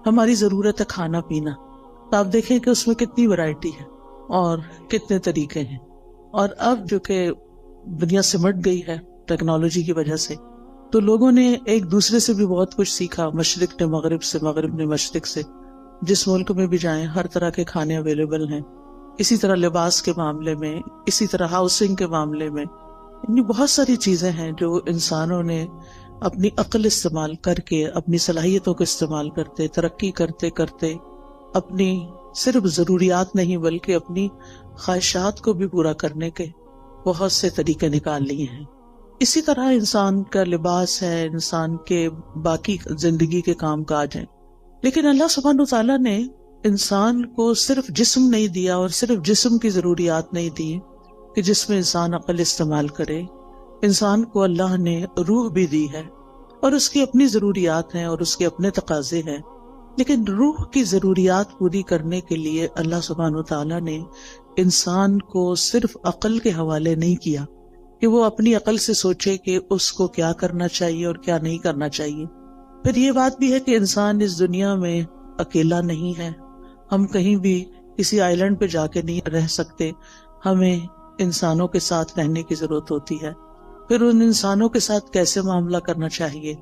ہماری ضرورت ہے کھانا پینا، تو آپ دیکھیں کہ اس میں کتنی ورائٹی ہے اور کتنے طریقے ہیں. اور اب جو کہ دنیا سمٹ گئی ہے ٹیکنالوجی کی وجہ سے، تو لوگوں نے ایک دوسرے سے بھی بہت کچھ سیکھا، مشرق نے مغرب سے، مغرب نے مشرق سے. جس ملک میں بھی جائیں ہر طرح کے کھانے اویلیبل ہیں. اسی طرح لباس کے معاملے میں، اسی طرح ہاؤسنگ کے معاملے میں، یعنی بہت ساری چیزیں ہیں جو انسانوں نے اپنی عقل استعمال کر کے، اپنی صلاحیتوں کو استعمال کرتے، ترقی کرتے کرتے اپنی صرف ضروریات نہیں بلکہ اپنی خواہشات کو بھی پورا کرنے کے بہت سے طریقے نکال لیے ہیں. اسی طرح انسان کا لباس ہے، انسان کے باقی زندگی کے کام کاج ہیں. لیکن اللہ سبحانہ وتعالیٰ نے انسان کو صرف جسم نہیں دیا، اور صرف جسم کی ضروریات نہیں دی کہ جس میں انسان عقل استعمال کرے. انسان کو اللہ نے روح بھی دی ہے، اور اس کی اپنی ضروریات ہیں اور اس کے اپنے تقاضے ہیں. لیکن روح کی ضروریات پوری کرنے کے لیے اللہ سبحانہ وتعالیٰ نے انسان کو صرف عقل کے حوالے نہیں کیا کہ وہ اپنی عقل سے سوچے کہ اس کو کیا کرنا چاہیے اور کیا نہیں کرنا چاہیے. پھر یہ بات بھی ہے کہ انسان اس دنیا میں اکیلا نہیں ہے. ہم کہیں بھی کسی آئی لینڈ پہ جا کے نہیں رہ سکتے، ہمیں انسانوں کے ساتھ رہنے کی ضرورت ہوتی ہے. پھر ان انسانوں کے ساتھ کیسے معاملہ کرنا چاہیے،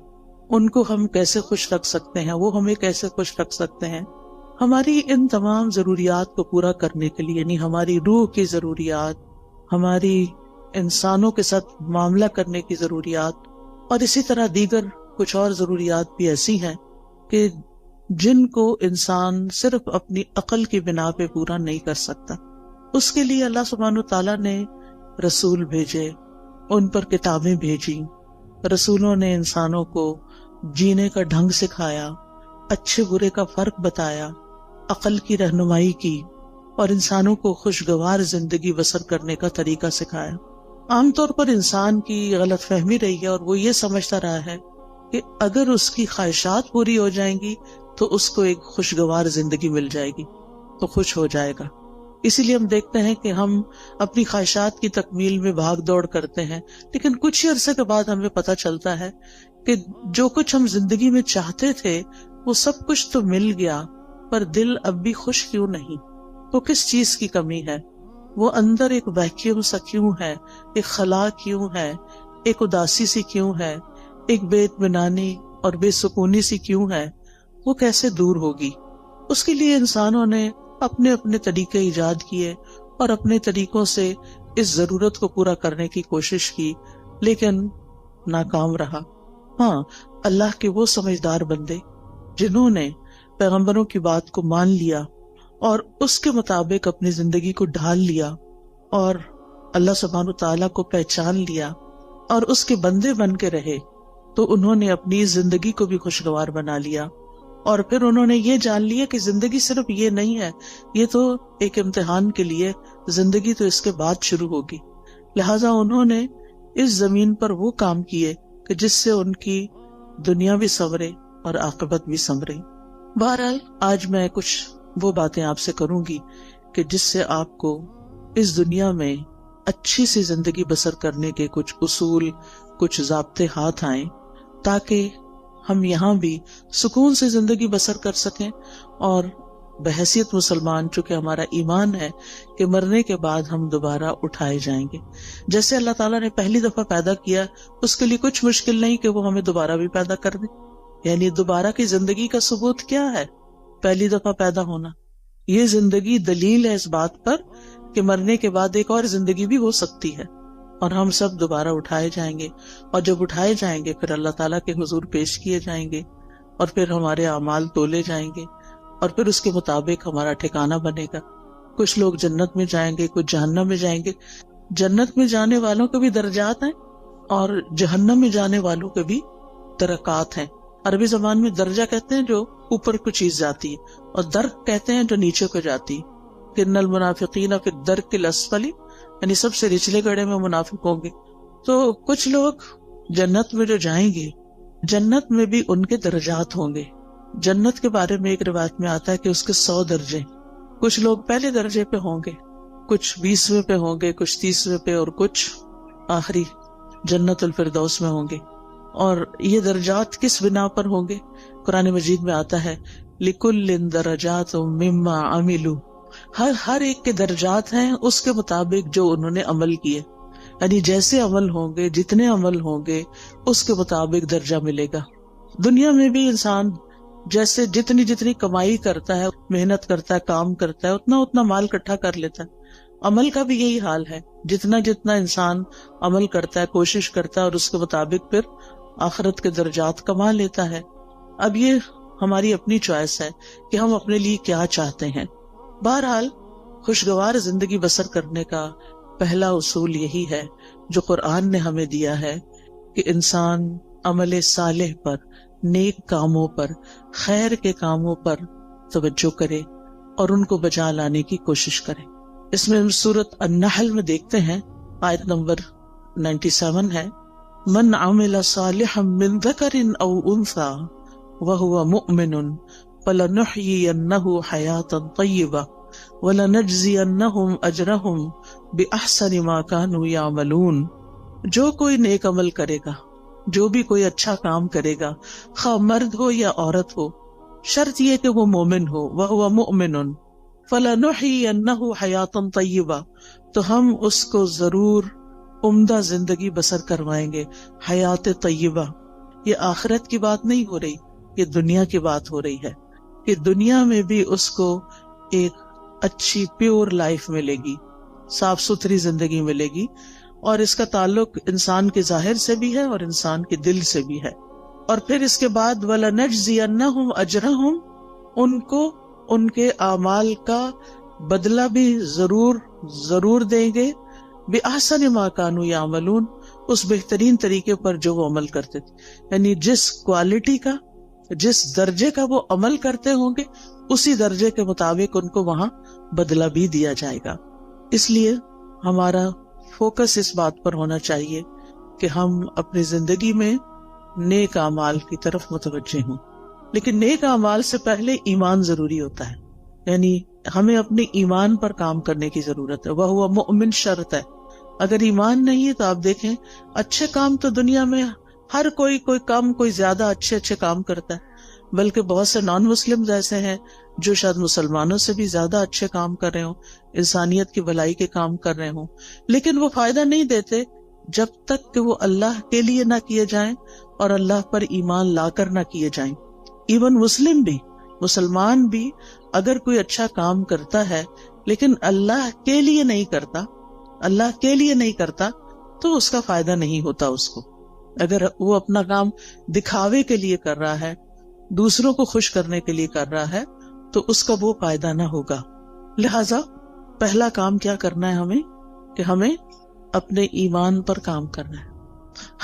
ان کو ہم کیسے خوش رکھ سکتے ہیں، وہ ہمیں کیسے خوش رکھ سکتے ہیں. ہماری ان تمام ضروریات کو پورا کرنے کے لیے، یعنی ہماری روح کی ضروریات، ہماری انسانوں کے ساتھ معاملہ کرنے کی ضروریات، اور اسی طرح دیگر کچھ اور ضروریات بھی ایسی ہیں کہ جن کو انسان صرف اپنی عقل کی بنا پہ پورا نہیں کر سکتا. اس کے لیے اللہ سبحانہ وتعالیٰ نے رسول بھیجے، ان پر کتابیں بھیجی. رسولوں نے انسانوں کو جینے کا ڈھنگ سکھایا، اچھے برے کا فرق بتایا، عقل کی رہنمائی کی، اور انسانوں کو خوشگوار زندگی بسر کرنے کا طریقہ سکھایا. عام طور پر انسان کی غلط فہمی رہی ہے، اور وہ یہ سمجھتا رہا ہے کہ اگر اس کی خواہشات پوری ہو جائیں گی تو اس کو ایک خوشگوار زندگی مل جائے گی، تو خوش ہو جائے گا. اسی لیے ہم دیکھتے ہیں کہ ہم اپنی خواہشات کی تکمیل میں بھاگ دوڑ کرتے ہیں، لیکن کچھ ہی عرصے کے بعد ہمیں پتہ چلتا ہے کہ جو کچھ ہم زندگی میں چاہتے تھے وہ سب کچھ تو مل گیا، پر دل اب بھی خوش کیوں نہیں؟ تو کس چیز کی کمی ہے؟ وہ اندر ایک ویکیوم سا کیوں ہے، ایک خلا کیوں ہے، ایک اداسی سی کیوں ہے، ایک بے اطمینانی اور بے سکونی سی کیوں ہے؟ وہ کیسے دور ہوگی؟ اس کے لیے انسانوں نے اپنے اپنے طریقے ایجاد کیے اور اپنے طریقوں سے اس ضرورت کو پورا کرنے کی کوشش کی، لیکن ناکام رہا. ہاں، اللہ کے وہ سمجھدار بندے جنہوں نے پیغمبروں کی بات کو مان لیا اور اس کے مطابق اپنی زندگی کو ڈھال لیا، اور اللہ سبحانہ تعالیٰ کو پہچان لیا اور اس کے بندے بن کے رہے، تو انہوں نے اپنی زندگی کو بھی خوشگوار بنا لیا. اور پھر انہوں نے یہ جان لیا کہ زندگی صرف یہ نہیں ہے، یہ تو ایک امتحان کے لیے، زندگی تو اس کے بعد شروع ہوگی. لہٰذا انہوں نے اس زمین پر وہ کام کیے کہ جس سے ان کی دنیا بھی سنورے اور عاقبت بھی سنورے. بہرحال آج میں کچھ وہ باتیں آپ سے کروں گی کہ جس سے آپ کو اس دنیا میں اچھی سی زندگی بسر کرنے کے کچھ اصول، کچھ ضابطے ہاتھ آئیں، تاکہ ہم یہاں بھی سکون سے زندگی بسر کر سکیں، اور بحیثیت مسلمان چونکہ ہمارا ایمان ہے کہ مرنے کے بعد ہم دوبارہ اٹھائے جائیں گے. جیسے اللہ تعالیٰ نے پہلی دفعہ پیدا کیا، اس کے لیے کچھ مشکل نہیں کہ وہ ہمیں دوبارہ بھی پیدا کر دے. یعنی دوبارہ کی زندگی کا ثبوت کیا ہے؟ پہلی دفعہ پیدا ہونا. یہ زندگی دلیل ہے اس بات پر کہ مرنے کے بعد ایک اور زندگی بھی ہو سکتی ہے، اور ہم سب دوبارہ اٹھائے جائیں گے. اور جب اٹھائے جائیں گے پھر اللہ تعالیٰ کے حضور پیش کیے جائیں گے، اور پھر ہمارے اعمال تولے جائیں گے، اور پھر اس کے مطابق ہمارا ٹھکانہ بنے گا. کچھ لوگ جنت میں جائیں گے، کچھ جہنم میں جائیں گے. جنت میں جانے والوں کے بھی درجات ہیں اور جہنم میں جانے والوں کے بھی درکات ہیں. عربی زبان میں درجہ کہتے ہیں جو اوپر کو چیز جاتی ہے، اور درک کہتے ہیں جو نیچے کو جاتی ہے. ان المنافقین فی الدرک الاسفل، یعنی سب سے نچلے گڑھے میں منافق ہوں گے. تو کچھ لوگ جنت میں جو جائیں گے، جنت میں بھی ان کے درجات ہوں گے. جنت کے بارے میں ایک روایت میں آتا ہے کہ اس کے 100 درجے. کچھ لوگ پہلے درجے پہ ہوں گے، کچھ 20ویں پہ ہوں گے، کچھ 30ویں پہ، اور کچھ آخری جنت الفردوس میں ہوں گے. اور یہ درجات کس بنا پر ہوں گے؟ قرآن مجید میں آتا ہے لِكُلٍّ دَرَجَاتٌ مِّمَّا عَمِلُوا، ہر ایک کے درجات ہیں اس کے مطابق جو انہوں نے عمل کیے، یعنی جیسے عمل ہوں گے، جتنے عمل ہوں گے اس کے مطابق درجہ ملے گا۔ دنیا میں بھی انسان جیسے جتنی کمائی کرتا ہے، محنت کرتا ہے، کام کرتا ہے، اتنا مال اکٹھا کر لیتا ہے۔ عمل کا بھی یہی حال ہے، جتنا انسان عمل کرتا ہے، کوشش کرتا ہے، اور اس کے مطابق پھر آخرت کے درجات کما لیتا ہے۔ اب یہ ہماری اپنی چوائس ہے کہ ہم اپنے لیے کیا چاہتے ہیں۔ بہرحال خوشگوار زندگی بسر کرنے کا پہلا اصول یہی ہے جو قرآن نے ہمیں دیا ہے کہ انسان عمل صالح پر، نیک کاموں پر، خیر کے کاموں پر توجہ کرے اور ان کو بجا لانے کی کوشش کرے۔ اس میں سورۃ النحل میں دیکھتے ہیں، آیت نمبر 97 ہے، من عمل صالحا من ذکر او انثى وهو مؤمن فلنحيينه حياة طيبة وَلَنَجْزِيَنَّهُمْ أَجْرَهُمْ بِأَحْسَنِ مَا كَانُوا يَعْمَلُونَ۔ جو کوئی نیک عمل کرے گا، جو بھی کوئی اچھا کام کرے گا، خواہ مرد ہو یا عورت ہو، شرط یہ کہ وہ مومن ہو، وَهُوَ مُؤْمِنٌ فَلَنُحْيِيَنَّهُ حَيَاةً طَيِّبَةً، تو ہم اس کو ضرور عمدہ زندگی بسر کروائیں گے۔ حیات طیبہ، یہ آخرت کی بات نہیں ہو رہی، یہ دنیا کی بات ہو رہی ہے کہ دنیا میں بھی اس کو ایک اچھی پیور لائف ملے گی، صاف ستھری زندگی ملے گی، اور اس کا تعلق انسان کے ظاہر سے بھی ہے اور انسان کے دل سے بھی ہے۔ اور پھر اس کے بعد وَلَنَجْزِيَنَّهُمْ أَجْرَهُمْ، ان کو ان کے اعمال کا بدلہ بھی ضرور دیں گے، بِأَحْسَنِ مَا كَانُوا يَعْمَلُونَ، اس بہترین طریقے پر جو وہ عمل کرتے تھے، یعنی جس کوالٹی کا، جس درجے کا وہ عمل کرتے ہوں گے اسی درجے کے مطابق ان کو وہاں بدلہ بھی دیا جائے گا۔ اس لیے ہمارا فوکس اس بات پر ہونا چاہیے کہ ہم اپنی زندگی میں نیک اعمال کی طرف متوجہ ہوں، لیکن نیک اعمال سے پہلے ایمان ضروری ہوتا ہے، یعنی ہمیں اپنے ایمان پر کام کرنے کی ضرورت ہے۔ وہ مؤمن شرط ہے، اگر ایمان نہیں ہے تو آپ دیکھیں اچھے کام تو دنیا میں ہر کوئی کم کوئی زیادہ اچھے کام کرتا ہے، بلکہ بہت سے نان مسلم ایسے ہیں جو شاید مسلمانوں سے بھی زیادہ اچھے کام کر رہے ہوں، انسانیت کی بھلائی کے کام کر رہے ہوں، لیکن وہ فائدہ نہیں دیتے جب تک کہ وہ اللہ کے لیے نہ کیے جائیں اور اللہ پر ایمان لا کر نہ کیے جائیں۔ ایون مسلمان بھی اگر کوئی اچھا کام کرتا ہے لیکن اللہ کے لیے نہیں کرتا تو اس کا فائدہ نہیں ہوتا اس کو۔ اگر وہ اپنا کام دکھاوے کے لیے کر رہا ہے، دوسروں کو خوش کرنے کے لیے کر رہا ہے، تو اس کا وہ فائدہ نہ ہوگا۔ لہذا پہلا کام کیا کرنا ہے ہمیں کہ ہمیں اپنے ایمان پر کام کرنا ہے۔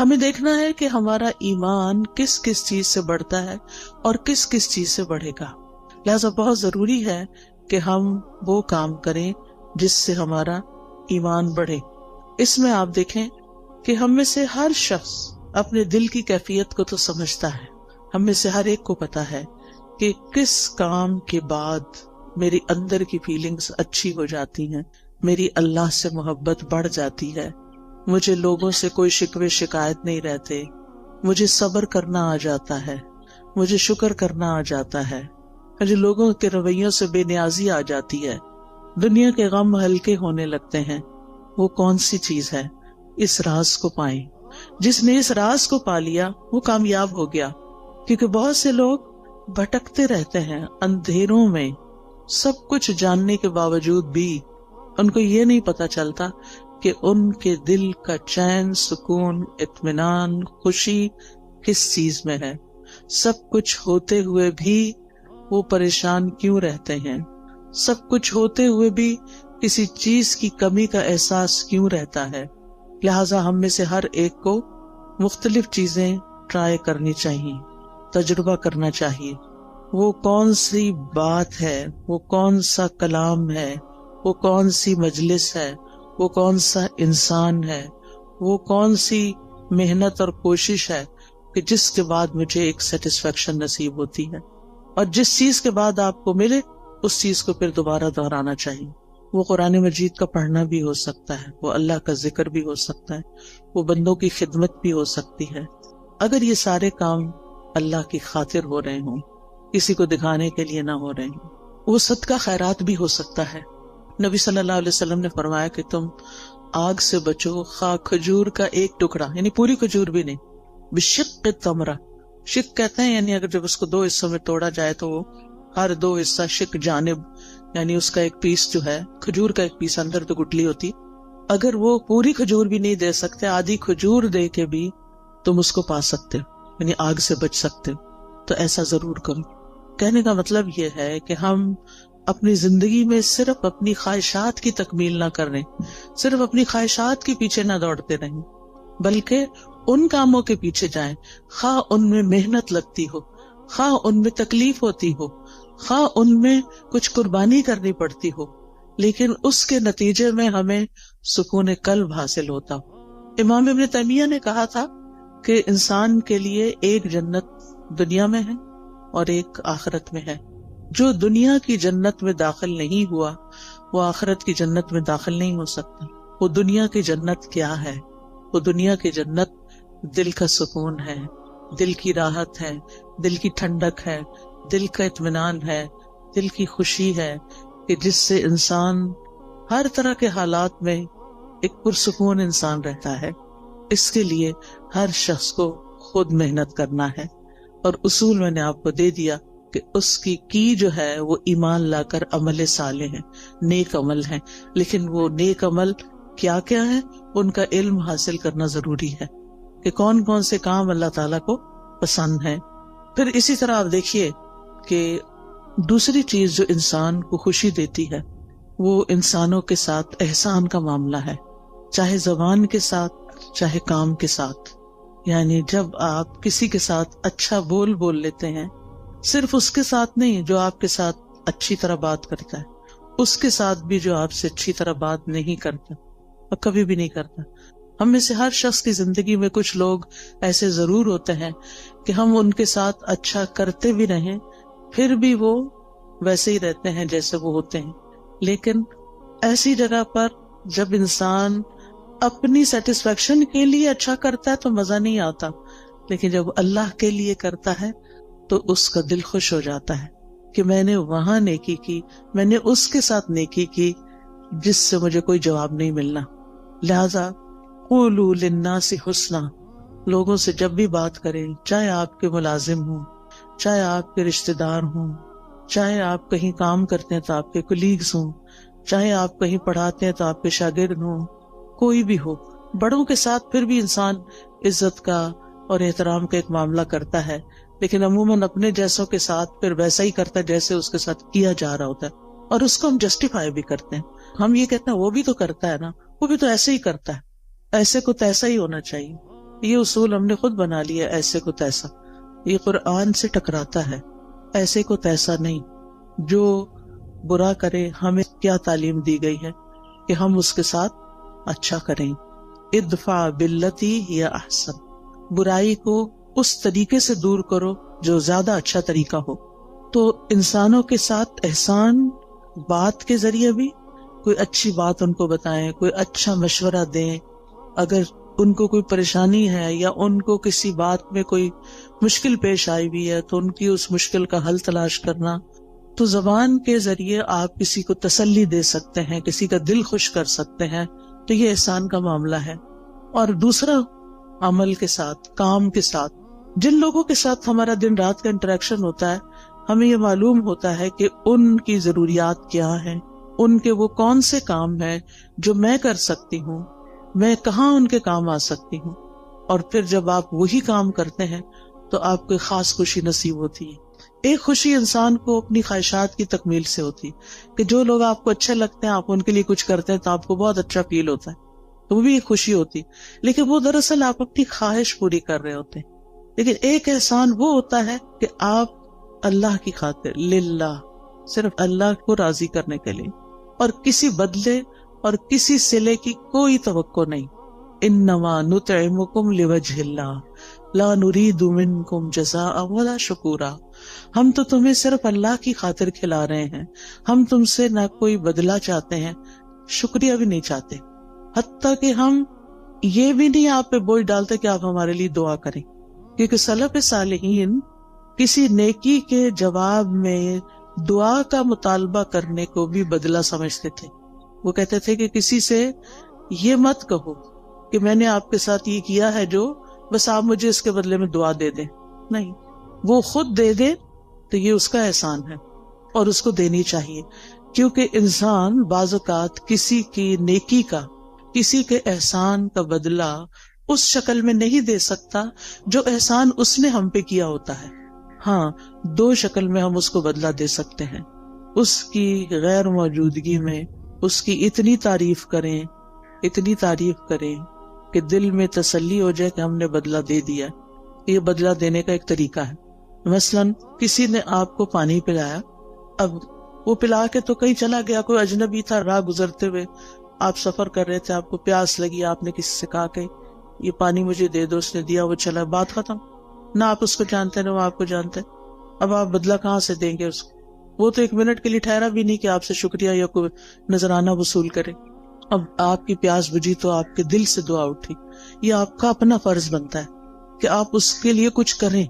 ہمیں دیکھنا ہے کہ ہمارا ایمان کس کس چیز سے بڑھتا ہے اور کس کس چیز سے بڑھے گا۔ لہذا بہت ضروری ہے کہ ہم وہ کام کریں جس سے ہمارا ایمان بڑھے۔ اس میں آپ دیکھیں کہ ہم میں سے ہر شخص اپنے دل کی کیفیت کو تو سمجھتا ہے، ہم میں سے ہر ایک کو پتا ہے کہ کس کام کے بعد میری اندر کی فیلنگز اچھی ہو جاتی ہیں، میری اللہ سے محبت بڑھ جاتی ہے، مجھے لوگوں سے کوئی شکوے شکایت نہیں رہتے، مجھے صبر کرنا آ جاتا ہے، مجھے شکر کرنا آ جاتا ہے، مجھے لوگوں کے رویوں سے بے نیازی آ جاتی ہے، دنیا کے غم ہلکے ہونے لگتے ہیں۔ وہ کون سی چیز ہے؟ اس راز کو پائیں۔ جس نے اس راز کو پا لیا وہ کامیاب ہو گیا، کیونکہ بہت سے لوگ بھٹکتے رہتے ہیں اندھیروں میں، سب کچھ جاننے کے باوجود بھی ان کو یہ نہیں پتا چلتا کہ ان کے دل کا چین، سکون، اطمینان، خوشی کس چیز میں ہے۔ سب کچھ ہوتے ہوئے بھی وہ پریشان کیوں رہتے ہیں، سب کچھ ہوتے ہوئے بھی کسی چیز کی کمی کا احساس کیوں رہتا ہے۔ لہٰذا ہم میں سے ہر ایک کو مختلف چیزیں ٹرائی کرنی چاہیے، تجربہ کرنا چاہیے۔ وہ کون سی بات ہے، وہ کون سا کلام ہے، وہ کون سی مجلس ہے، وہ کون سا انسان ہے، وہ کون سی محنت اور کوشش ہے کہ جس کے بعد مجھے ایک سیٹسفیکشن نصیب ہوتی ہے، اور جس چیز کے بعد آپ کو ملے اس چیز کو پھر دوبارہ دہرانا چاہیے۔ وہ قرآن مجید کا پڑھنا بھی ہو سکتا ہے، وہ اللہ کا ذکر بھی ہو سکتا ہے، وہ بندوں کی خدمت بھی ہو سکتی ہے۔ اگر یہ سارے کام اللہ کی خاطر ہو رہے ہوں، کسی کو دکھانے کے لیے نہ ہو رہے ہوں، وہ صدقہ خیرات بھی ہو سکتا ہے۔ نبی صلی اللہ علیہ وسلم نے فرمایا کہ تم آگ سے بچو خواہ کھجور کا ایک ٹکڑا، یعنی پوری کھجور بھی نہیں، بشق تمرہ، شق کہتے ہیں یعنی اگر جب اس کو دو حصوں میں توڑا جائے تو وہ ہر دو حصہ شق جانب، یعنی اس کا ایک پیس جو ہے کھجور کا ایک پیس، اندر تو گٹلی ہوتی، اگر وہ پوری کھجور بھی نہیں دے سکتے، آدھی کھجور دے کے بھی تم اس کو پا سکتے ہو، یعنی آگ سے بچ سکتے ہو، تو ایسا ضرور کرو۔ کہنے کا مطلب یہ ہے کہ ہم اپنی زندگی میں صرف اپنی خواہشات کی تکمیل نہ کر رہے، صرف اپنی خواہشات کے پیچھے نہ دوڑتے رہیں، بلکہ ان کاموں کے پیچھے جائیں، خواہ ان میں محنت لگتی ہو، خواہ ان میں تکلیف ہوتی ہو، خواہ ان میں کچھ قربانی کرنی پڑتی ہو، لیکن اس کے نتیجے میں ہمیں سکون قلب حاصل ہوتا ہو۔ امام ابن تیمیہ نے کہا تھا کہ انسان کے لیے ایک جنت دنیا میں ہے اور ایک آخرت میں ہے۔ جو دنیا کی جنت میں داخل نہیں ہوا وہ آخرت کی جنت میں داخل نہیں ہو سکتا۔ وہ دنیا کی جنت کیا ہے؟ وہ دنیا کی جنت دل کا سکون ہے، دل کی راحت ہے، دل کی ٹھنڈک ہے، دل کا اطمینان ہے، دل کی خوشی ہے کہ جس سے انسان ہر طرح کے حالات میں ایک پرسکون انسان رہتا ہے۔ اس کے لیے ہر شخص کو خود محنت کرنا ہے، اور اصول میں نے آپ کو دے دیا کہ اس کی جو ہے وہ ایمان لا کر عمل صالح ہے، نیک عمل ہے، لیکن وہ نیک عمل کیا کیا ہے، ان کا علم حاصل کرنا ضروری ہے کہ کون کون سے کام اللہ تعالیٰ کو پسند ہیں۔ پھر اسی طرح آپ دیکھیے کہ دوسری چیز جو انسان کو خوشی دیتی ہے وہ انسانوں کے ساتھ احسان کا معاملہ ہے، چاہے زبان کے ساتھ چاہے کام کے ساتھ۔ یعنی جب آپ کسی کے ساتھ اچھا بول لیتے ہیں، صرف اس کے ساتھ نہیں جو آپ کے ساتھ اچھی طرح بات کرتا ہے، اس کے ساتھ بھی جو آپ سے اچھی طرح بات نہیں کرتا اور کبھی بھی نہیں کرتا۔ ہم میں سے ہر شخص کی زندگی میں کچھ لوگ ایسے ضرور ہوتے ہیں کہ ہم ان کے ساتھ اچھا کرتے بھی رہیں پھر بھی وہ ویسے ہی رہتے ہیں جیسے وہ ہوتے ہیں۔ لیکن ایسی جگہ پر جب انسان اپنی سیٹسفیکشن کے لیے اچھا کرتا ہے تو مزہ نہیں آتا، لیکن جب اللہ کے لیے کرتا ہے تو اس کا دل خوش ہو جاتا ہے کہ میں نے وہاں نیکی کی، میں نے اس کے ساتھ نیکی کی جس سے مجھے کوئی جواب نہیں ملنا۔ لہذا قولوا للناس حسنا، لوگوں سے جب بھی بات کریں، چاہے آپ کے ملازم ہوں، چاہے آپ کے رشتہ دار ہوں، چاہے آپ کہیں کام کرتے ہیں تو آپ کے کولیگز ہوں، چاہے آپ کہیں پڑھاتے ہیں تو آپ کے شاگرد ہوں، کوئی بھی ہو، بڑوں کے ساتھ پھر بھی انسان عزت کا اور احترام کا ایک معاملہ کرتا ہے، لیکن عموماً اپنے جیسوں کے ساتھ پھر ویسا ہی کرتا ہے جیسے اس کے ساتھ کیا جا رہا ہوتا ہے، اور اس کو ہم جسٹیفائی بھی کرتے ہیں۔ ہم یہ کہتے ہیں وہ بھی تو کرتا ہے نا، وہ بھی تو ایسے ہی کرتا ہے، ایسے کو تیسا ہی ہونا چاہیے۔ یہ اصول ہم نے خود بنا لیا، ایسے کو تیسا، یہ قرآن سے ٹکراتا ہے۔ ایسے کو تیسا نہیں، جو برا کرے ہمیں کیا تعلیم دی گئی ہے کہ ہم اس کے ساتھ اچھا کریں۔ ادفع باللتی ہی احسن، برائی کو اس طریقے سے دور کرو جو زیادہ اچھا طریقہ ہو۔ تو انسانوں کے ساتھ احسان بات کے ذریعے بھی، کوئی اچھی بات ان کو بتائیں، کوئی اچھا مشورہ دیں، اگر ان کو کوئی پریشانی ہے یا ان کو کسی بات میں کوئی مشکل پیش آئی ہوئی ہے تو ان کی اس مشکل کا حل تلاش کرنا۔ تو زبان کے ذریعے آپ کسی کو تسلی دے سکتے ہیں، کسی کا دل خوش کر سکتے ہیں، تو یہ احسان کا معاملہ ہے۔ اور دوسرا، عمل کے ساتھ، کام کے ساتھ، جن لوگوں کے ساتھ ہمارا دن رات کا انٹریکشن ہوتا ہے، ہمیں یہ معلوم ہوتا ہے کہ ان کی ضروریات کیا ہیں، ان کے وہ کون سے کام ہیں جو میں کر سکتی ہوں، میں کہاں ان کے کام آ سکتی ہوں، اور پھر جب آپ وہی کام کرتے ہیں تو آپ کو خاص خوشی نصیب ہوتی ہے۔ ایک خوشی انسان کو اپنی خواہشات کی تکمیل سے ہوتی ہے کہ جو لوگ آپ کو اچھے لگتے ہیں، آپ ان کے لیے کچھ کرتے ہیں تو آپ کو بہت اچھا فیل ہوتا ہے، تو وہ بھی ایک خوشی ہوتی ہے، لیکن وہ دراصل آپ اپنی خواہش پوری کر رہے ہوتے ہیں۔ لیکن ایک احسان وہ ہوتا ہے کہ آپ اللہ کی خاطر، للہ، صرف اللہ کو راضی کرنے کے لیے، اور کسی بدلے اور کسی صلے کی کوئی توقع نہیں۔ انما نطعمکم لوجہ اللہ لا نرید منکم جزاء ولا شکورا، ہم تو تمہیں صرف اللہ کی خاطر کھلا رہے ہیں، ہم تم سے نہ کوئی بدلہ چاہتے ہیں، شکریہ بھی نہیں چاہتے، حتیٰ کہ ہم یہ بھی نہیں آپ پہ بوجھ ڈالتے کہ آپ ہمارے لیے دعا کریں۔ کیونکہ سلف صالحین کسی نیکی کے جواب میں دعا کا مطالبہ کرنے کو بھی بدلہ سمجھتے تھے. وہ کہتے تھے کہ کسی سے یہ مت کہو کہ میں نے آپ کے ساتھ یہ کیا ہے جو بس آپ مجھے اس کے بدلے میں دعا دے دیں. نہیں، وہ خود دے دے تو یہ اس کا احسان ہے اور اس کو دینی چاہیے. کیونکہ انسان بعض اوقات کسی کی نیکی کا، کسی کے احسان کا بدلہ اس شکل میں نہیں دے سکتا جو احسان اس نے ہم پہ کیا ہوتا ہے. ہاں، دو شکل میں ہم اس کو بدلہ دے سکتے ہیں. اس کی غیر موجودگی میں اس کی اتنی تعریف کریں کہ دل میں تسلی ہو جائے کہ ہم نے بدلہ دے دیا. یہ بدلہ دینے کا ایک طریقہ ہے. مثلاً کسی نے آپ کو پانی پلایا، اب وہ پلا کے تو کہیں چلا گیا، کوئی اجنبی تھا، راہ گزرتے ہوئے آپ سفر کر رہے تھے، آپ کو پیاس لگی، آپ نے کسی سے کہا کہ یہ پانی مجھے دے دو، اس نے دیا، وہ چلا، بات ختم. نہ آپ اس کو جانتے نہ وہ آپ کو جانتے. اب آپ بدلہ کہاں سے دیں گے اس کو؟ وہ تو ایک منٹ کے لیے ٹھہرا بھی نہیں کہ آپ سے شکریہ یا کوئی نذرانہ وصول کرے. اب آپ کی پیاس بجھی تو آپ کے دل سے دعا اٹھی. یہ آپ کا اپنا فرض بنتا ہے کہ آپ اس کے لیے کچھ کریں،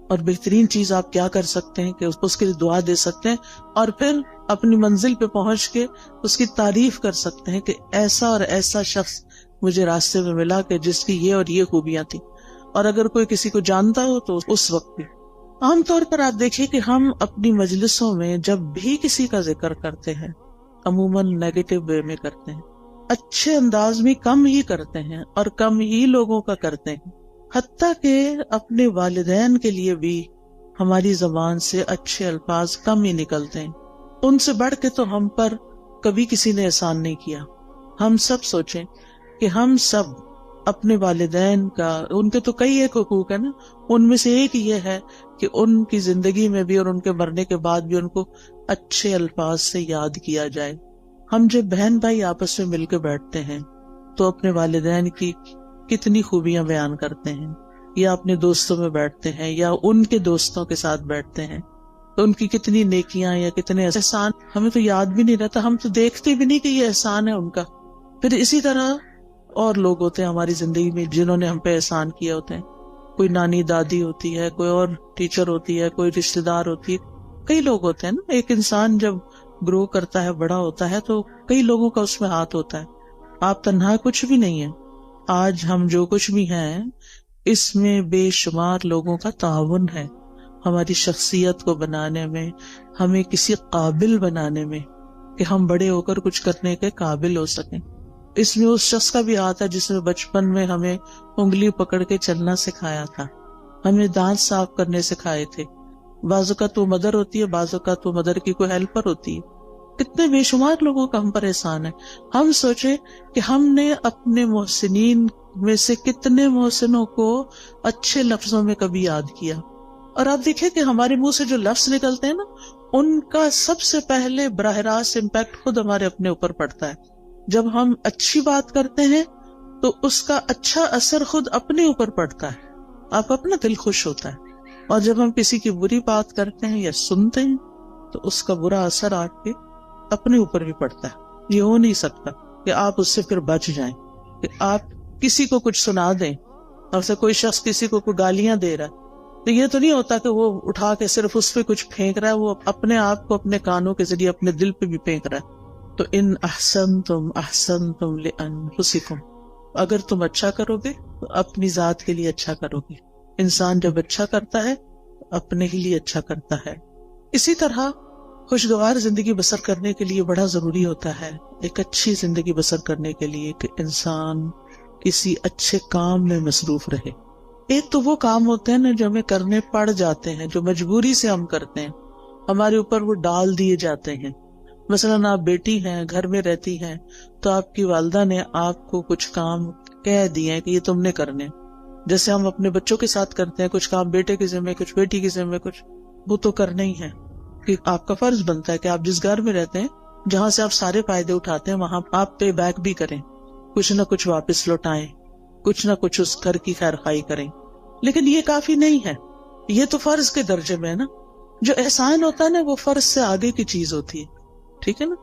اور بہترین چیز آپ کیا کر سکتے ہیں کہ اس کے لیے دعا دے سکتے ہیں، اور پھر اپنی منزل پہ پہنچ کے اس کی تعریف کر سکتے ہیں کہ ایسا اور ایسا شخص مجھے راستے میں ملا کہ جس کی یہ اور یہ خوبیاں تھیں. اور اگر کوئی کسی کو جانتا ہو تو اس وقت بھی. عام طور پر آپ دیکھیں کہ ہم اپنی مجلسوں میں جب بھی کسی کا ذکر کرتے ہیں عموماً نیگیٹو وے میں کرتے ہیں، اچھے انداز میں کم ہی کرتے ہیں اور کم ہی لوگوں کا کرتے ہیں. حتیٰ کہ اپنے والدین کے لیے بھی ہماری زبان سے اچھے الفاظ کم ہی نکلتے ہیں. ان سے بڑھ کے تو ہم پر کبھی کسی نے احسان نہیں کیا. ہم سب سوچیں کہ ہم سب اپنے والدین کا، ان کے تو کئی ایک حقوق ہے نا، ان میں سے ایک یہ ہے کہ ان کی زندگی میں بھی اور ان کے مرنے کے بعد بھی ان کو اچھے الفاظ سے یاد کیا جائے. ہم جب بہن بھائی آپس میں مل کے بیٹھتے ہیں تو اپنے والدین کی کتنی خوبیاں بیان کرتے ہیں، یا اپنے دوستوں میں بیٹھتے ہیں یا ان کے دوستوں کے ساتھ بیٹھتے ہیں تو ان کی کتنی نیکیاں یا کتنے احسان ہمیں تو یاد بھی نہیں رہتا، ہم تو دیکھتے بھی نہیں کہ یہ احسان ہے ان کا. پھر اسی طرح اور لوگ ہوتے ہیں ہماری زندگی میں جنہوں نے ہم پہ احسان کیا ہوتے ہیں. کوئی نانی دادی ہوتی ہے، کوئی اور ٹیچر ہوتی ہے، کوئی رشتہ دار ہوتی ہے، کئی لوگ ہوتے ہیں نا. ایک انسان جب گرو کرتا ہے، بڑا ہوتا ہے، تو کئی لوگوں کا اس میں ہاتھ ہوتا ہے. آپ تنہا کچھ بھی نہیں ہیں. آج ہم جو کچھ بھی ہیں اس میں بے شمار لوگوں کا تعاون ہے ہماری شخصیت کو بنانے میں، ہمیں کسی قابل بنانے میں کہ ہم بڑے ہو کر کچھ کرنے کے قابل ہو سکیں. اس میں اس شخص کا بھی ہاتھ ہے جس نے بچپن میں ہمیں انگلی پکڑ کے چلنا سکھایا تھا، ہمیں دانت صاف کرنے سکھائے تھے. بعض اوقات وہ مدر ہوتی ہے، بعض اوقات وہ مدر کی کوئی ہیلپر ہوتی ہے. کتنے بے شمار لوگوں کا ہم پر احسان ہے. ہم سوچیں کہ ہم نے اپنے محسنین میں سے کتنے محسنوں کو اچھے لفظوں میں کبھی یاد کیا. اور آپ دیکھیں کہ ہمارے منہ سے جو لفظ نکلتے ہیں نا، ان کا سب سے پہلے براہ راست امپیکٹ خود ہمارے اپنے اوپر پڑتا ہے. جب ہم اچھی بات کرتے ہیں تو اس کا اچھا اثر خود اپنے اوپر پڑتا ہے، آپ اپنا دل خوش ہوتا ہے. اور جب ہم کسی کی بری بات کرتے ہیں یا سنتے ہیں تو اس کا برا اثر آپ کے اپنے اوپر بھی پڑتا ہے. یہ ہو نہیں سکتا کہ آپ اس سے پھر بچ جائیں، کہ آپ کسی کو کچھ سنا دیں. اور سے کوئی شخص کسی کو کوئی گالیاں دے رہا ہے تو یہ تو نہیں ہوتا کہ وہ اٹھا کے صرف اس پہ کچھ پھینک رہا ہے، وہ اپنے آپ کو اپنے کانوں کے ذریعے اپنے دل پہ بھی پھینک رہا ہے. تو ان احسنتم احسنتم لانفسکم، اگر تم اچھا کرو گے تو اپنی ذات کے لیے اچھا کرو گے. انسان جب اچھا کرتا ہے اپنے ہی لیے اچھا کرتا ہے. اسی طرح خوشگوار زندگی بسر کرنے کے لیے بڑا ضروری ہوتا ہے، ایک اچھی زندگی بسر کرنے کے لیے، کہ انسان کسی اچھے کام میں مصروف رہے. ایک تو وہ کام ہوتے ہیں نا جو ہمیں کرنے پڑ جاتے ہیں، جو مجبوری سے ہم کرتے ہیں، ہمارے اوپر وہ ڈال دیے جاتے ہیں. مثلاً آپ بیٹی ہیں، گھر میں رہتی ہیں، تو آپ کی والدہ نے آپ کو کچھ کام کہہ دیے ہیں کہ یہ تم نے کرنے. جیسے ہم اپنے بچوں کے ساتھ کرتے ہیں، کچھ کام بیٹے کے ذمہ، کچھ بیٹی کے ذمہ، کچھ وہ تو کرنا ہی ہے. کہ آپ کا فرض بنتا ہے کہ آپ جس گھر میں رہتے ہیں، جہاں سے آپ سارے فائدے اٹھاتے ہیں، وہاں آپ پے بیک بھی کریں، کچھ نہ کچھ واپس لوٹائیں، کچھ نہ کچھ اس گھر کی خیر خواہی کریں. لیکن یہ کافی نہیں ہے، یہ تو فرض کے درجے میں ہے نا. جو احسان ہوتا ہے نا وہ فرض سے آگے کی چیز ہوتی ہے، ٹھیک ہے نا.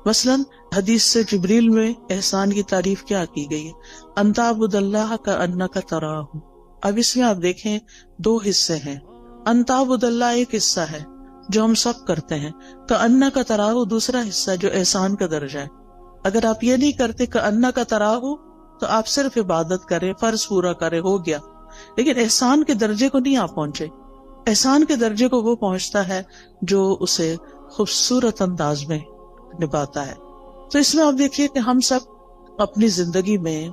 مثلاً حدیث سے جبریل میں احسان کی تعریف کیا کی گئی ہے؟ ان تعبد اللہ کانک تراہ، اب اس میں آپ دیکھیں 2 حصے ہیں. انتعبد اللہ ایک حصہ ہے جو ہم سب کرتے ہیں، کأنہ کا تراہ دوسرا حصہ جو احسان کا درجہ ہے. اگر آپ یہ نہیں کرتے کأنہ کا تراہ تو آپ صرف عبادت کریں، فرض پورا کریں، ہو گیا. لیکن احسان کے درجے کو نہیں آپ پہنچے. احسان کے درجے کو وہ پہنچتا ہے جو اسے خوبصورت انداز میں نبھاتا ہے. تو اس میں آپ دیکھیے کہ ہم سب اپنی زندگی میں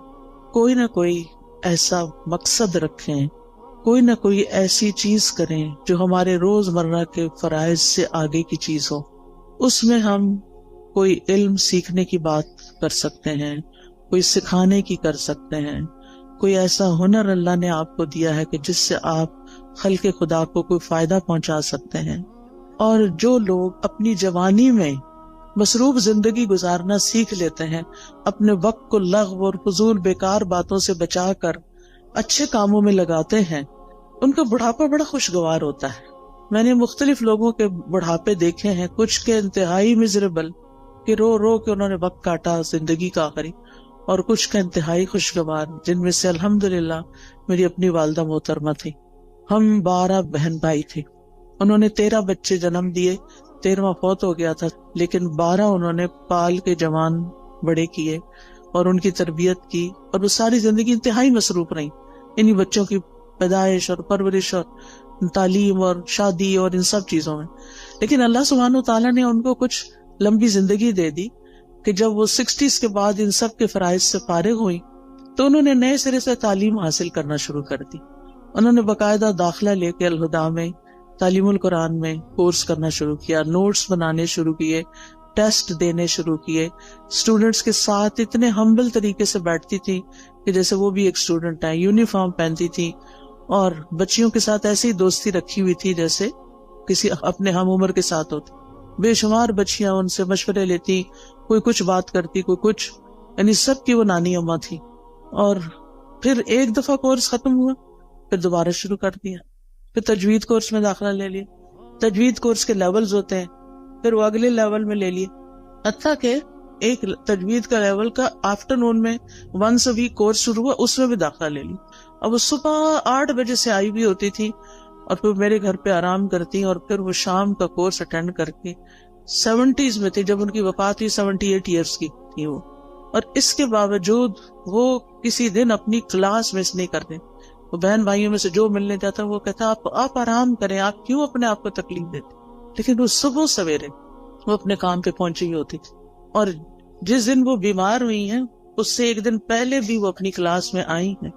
کوئی نہ کوئی ایسا مقصد رکھیں، کوئی نہ کوئی ایسی چیز کریں جو ہمارے روزمرہ کے فرائض سے آگے کی چیز ہو. اس میں ہم کوئی علم سیکھنے کی بات کر سکتے ہیں، کوئی سکھانے کی کر سکتے ہیں، کوئی ایسا ہنر اللہ نے آپ کو دیا ہے کہ جس سے آپ خلق خدا کو کوئی فائدہ پہنچا سکتے ہیں. اور جو لوگ اپنی جوانی میں مصروف زندگی گزارنا سیکھ لیتے ہیں، اپنے وقت کو لغو اور فضول بیکار باتوں سے بچا کر اچھے کاموں میں لگاتے ہیں، ان کا بڑھاپا بڑا خوشگوار ہوتا ہے. میں نے مختلف لوگوں کے بڑھاپے دیکھے ہیں، کچھ کے انتہائی مزریبل کہ رو رو کے انہوں نے وقت کاٹا زندگی کا آخری، اور کچھ کا انتہائی خوشگوار، جن میں سے الحمدللہ میری اپنی والدہ محترمہ تھی. ہم 12 بہن بھائی تھے، انہوں نے 13 بچے جنم دیے، 13واں فوت ہو گیا تھا، لیکن 12 انہوں نے پال کے جوان بڑے کیے اور ان کی تربیت کی، اور وہ ساری زندگی انتہائی مصروف رہی انہی بچوں کی پیدائش اور پرورش اور تعلیم اور شادی اور ان سب چیزوں میں. لیکن اللہ سبحانہ و تعالیٰ نے ان کو کچھ لمبی زندگی دے دی کہ جب وہ 60s کے بعد ان سب کے فرائض سے فارغ ہوئی تو انہوں نے نئے سرے سے تعلیم حاصل کرنا شروع کر دی. انہوں نے باقاعدہ داخلہ لے کے الہدا میں تعلیم القرآن میں کورس کرنا شروع کیا، نوٹس بنانے شروع کیے، ٹیسٹ دینے شروع کیے. اسٹوڈنٹس کے ساتھ اتنے ہمبل طریقے سے بیٹھتی تھی کہ جیسے وہ بھی ایک اسٹوڈنٹ ہے، یونیفارم پہنتی تھی، اور بچیوں کے ساتھ ایسی دوستی رکھی ہوئی تھی جیسے کسی اپنے ہم عمر کے ساتھ ہوتی. بے شمار بچیاں ان سے مشورے لیتی، کوئی کچھ بات کرتی، کوئی کچھ، یعنی سب کی وہ نانی اماں تھی. اور پھر ایک دفعہ کورس ختم ہوا، پھر دوبارہ شروع کر دیا، پھر تجوید کورس میں داخلہ لے لیا. تجوید کورس کے لیولز ہوتے ہیں، پھر وہ اگلے لیول میں لے لیے، حتیٰ کہ ایک تجوید کا لیول کا آفٹرنون میں 1 ویک کورس شروع ہوا، اس میں بھی داخلہ لے لی. اب وہ صبح 8 بجے سے آئی بھی ہوتی تھی اور پھر میرے گھر پہ آرام کرتی، اور پھر وہ شام کا کورس اٹینڈ کر کے 70s میں تھی جب ان کی وفات ہوئی، 78 ایئرس کی تھی وہ. اور اس کے باوجود وہ کسی دن اپنی کلاس مس نہیں کرتے. وہ بہن بھائیوں میں سے جو ملنے جاتا وہ کہتا آپ آرام کریں، آپ کیوں اپنے آپ کو تکلیف دیتے. لیکن وہ صبح سویرے وہ اپنے کام پہ پہنچی ہوئی ہوتی تھی. اور جس دن وہ بیمار ہوئی ہیں اس سے ایک دن پہلے بھی وہ اپنی کلاس میں آئی ہیں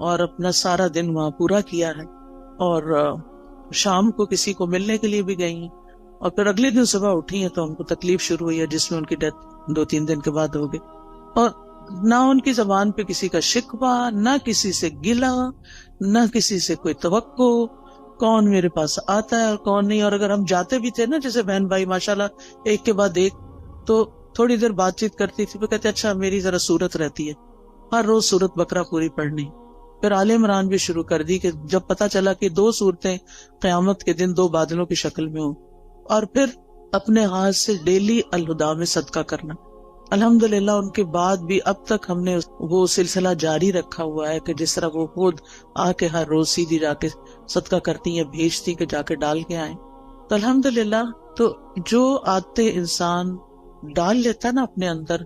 اور اپنا سارا دن وہاں پورا کیا ہے، اور شام کو کسی کو ملنے کے لیے بھی گئی ہیں، اور پھر اگلے دن صبح اٹھی ہیں تو ان کو تکلیف شروع ہوئی ہے جس میں ان کی ڈیتھ 2-3 دن کے بعد ہو گئی. اور نہ ان کی زبان پہ کسی کا شکوہ، نہ کسی سے گلہ، نہ کسی سے کوئی توقع، کون میرے پاس آتا ہے اور کون نہیں. اور اگر ہم جاتے بھی تھے نا، جیسے بہن بھائی ماشاءاللہ ایک کے بعد ایک، تو تھوڑی دیر بات چیت کرتی تھی، وہ کہتے اچھا میری ذرا سورت رہتی ہے، ہر روز سورت بقرہ پوری پڑھنی. پھر آل عمران بھی شروع کر دی کہ جب پتا چلا کہ 2 سورتیں قیامت کے دن 2 بادلوں کی شکل میں ہوں. اور پھر اپنے ہاتھ سے ڈیلی الہدا میں صدقہ کرنا. الحمدللہ ان کے بعد بھی اب تک ہم نے وہ سلسلہ جاری رکھا ہوا ہے کہ جس طرح وہ خود آ کے ہر روز سیدھی جا کے صدقہ کرتی ہیں، بھیجتی کہ جا کے ڈال کے آئیں. تو الحمدللہ تو جو عادتیں انسان ڈال لیتا نا اپنے اندر